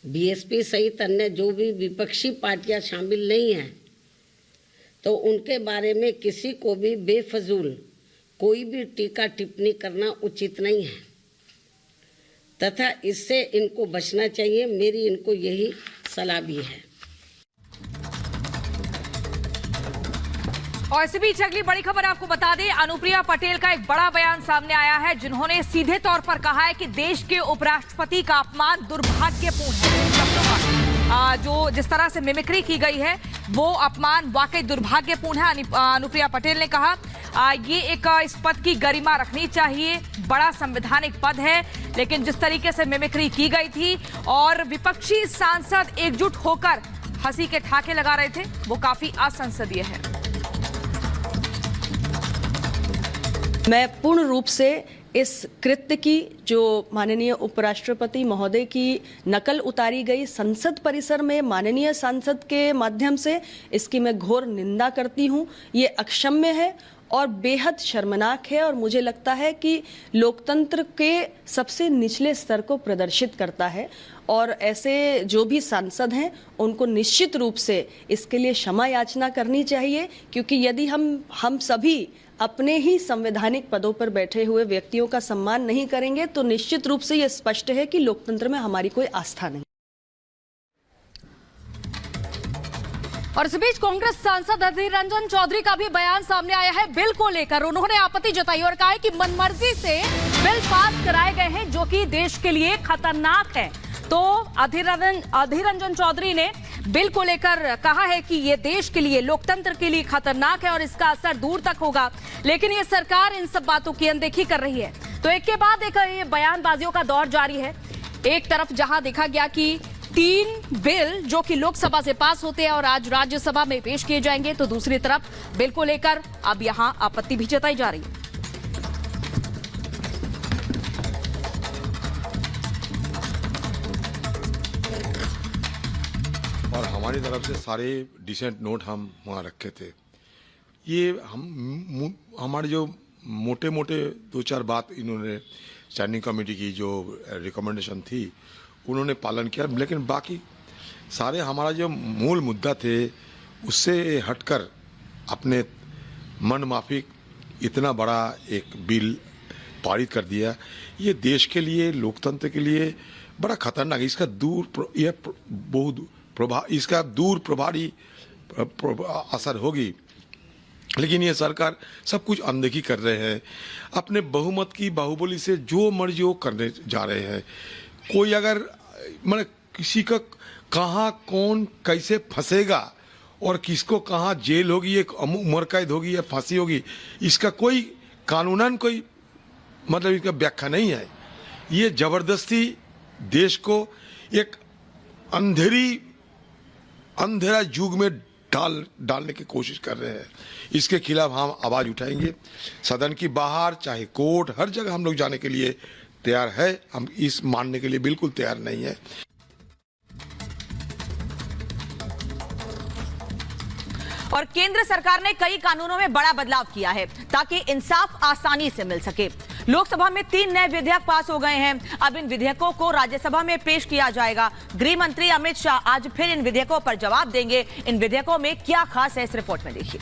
BSP सहित अन्य जो भी विपक्षी पार्टियां शामिल नहीं हैं, तो उनके बारे में किसी को भी बेफजूल कोई भी टीका टिप्पणी करना उचित नहीं है तथा इससे इनको बचना चाहिए। मेरी इनको यही सलाह भी है। और इसी बीच अगली बड़ी खबर आपको बता दें, अनुप्रिया पटेल का एक बड़ा बयान सामने आया है, जिन्होंने सीधे तौर पर कहा है कि देश के उपराष्ट्रपति का अपमान दुर्भाग्यपूर्ण है। जो जिस तरह से मिमिक्री की गई है वो अपमान वाकई दुर्भाग्यपूर्ण है। अनुप्रिया पटेल ने कहा ये एक इस पद की गरिमा रखनी चाहिए, बड़ा संवैधानिक पद है, लेकिन जिस तरीके से मिमिक्री की गई थी और विपक्षी सांसद एकजुट होकर हंसी के ठाके लगा रहे थे, वो काफी असंसदीय है। मैं पूर्ण रूप से इस कृत्य की जो माननीय उपराष्ट्रपति महोदय की नकल उतारी गई संसद परिसर में माननीय सांसद के माध्यम से, इसकी मैं घोर निंदा करती हूं। ये अक्षम्य है और बेहद शर्मनाक है और मुझे लगता है कि लोकतंत्र के सबसे निचले स्तर को प्रदर्शित करता है और ऐसे जो भी सांसद हैं उनको निश्चित रूप से इसके लिए क्षमा याचना करनी चाहिए, क्योंकि यदि हम सभी अपने ही संवैधानिक पदों पर बैठे हुए व्यक्तियों का सम्मान नहीं करेंगे तो निश्चित रूप से यह स्पष्ट है कि लोकतंत्र में हमारी कोई आस्था नहीं। और इस बीच कांग्रेस सांसद अधीर रंजन चौधरी का भी बयान सामने आया है बिल को लेकर। उन्होंने आपत्ति जताई और कहा है कि मनमर्जी से बिल पास कराए गए हैं जो कि देश के लिए खतरनाक है। तो अधीर रंजन चौधरी ने बिल को लेकर कहा है कि ये देश के लिए, लोकतंत्र के लिए खतरनाक है और इसका असर दूर तक होगा, लेकिन ये सरकार इन सब बातों की अनदेखी कर रही है। तो एक के बाद एक ये बयानबाजियों का दौर जारी है। एक तरफ जहां देखा गया कि 3 बिल जो कि लोकसभा से पास होते हैं और आज राज्यसभा में पेश किए जाएंगे, तो दूसरी तरफ बिल को लेकर अब यहां आपत्ति भी जताई जा रही है। और हमारी तरफ से सारे डिसेंट नोट हम वहाँ रखे थे। ये हमारे जो मोटे 2-4 बात इन्होंने स्टैंडिंग कमेटी की जो रिकमेंडेशन थी उन्होंने पालन किया, लेकिन बाकी सारे हमारा जो मूल मुद्दा थे उससे हटकर अपने मन माफिक इतना बड़ा एक बिल पारित कर दिया। ये देश के लिए, लोकतंत्र के लिए बड़ा खतरनाक है। इसका दूर प्रभारी असर होगी, लेकिन ये सरकार सब कुछ अनदेखी कर रहे हैं। अपने बहुमत की बाहुबली से जो मर्जी वो करने जा रहे हैं। कोई अगर मतलब किसी का कहाँ कौन कैसे फंसेगा और किसको कहाँ जेल होगी, एक उम्र कैद होगी या फांसी होगी, इसका कोई कानूनन कोई मतलब इसका व्याख्या नहीं है। ये जबरदस्ती देश को एक अंधेरा युग में डालने की कोशिश कर रहे हैं। इसके खिलाफ हम आवाज उठाएंगे। सदन की बाहर चाहे कोर्ट, हर जगह हम लोग जाने के लिए तैयार है। हम इस मानने के लिए बिल्कुल तैयार नहीं है। और केंद्र सरकार ने कई कानूनों में बड़ा बदलाव किया है ताकि इंसाफ आसानी से मिल सके। लोकसभा में 3 नए विधेयक पास हो गए हैं। अब इन विधेयकों को राज्यसभा में पेश किया जाएगा। गृह मंत्री अमित शाह आज फिर इन विधेयकों पर जवाब देंगे। इन विधेयकों में क्या खास है, इस रिपोर्ट में देखिए।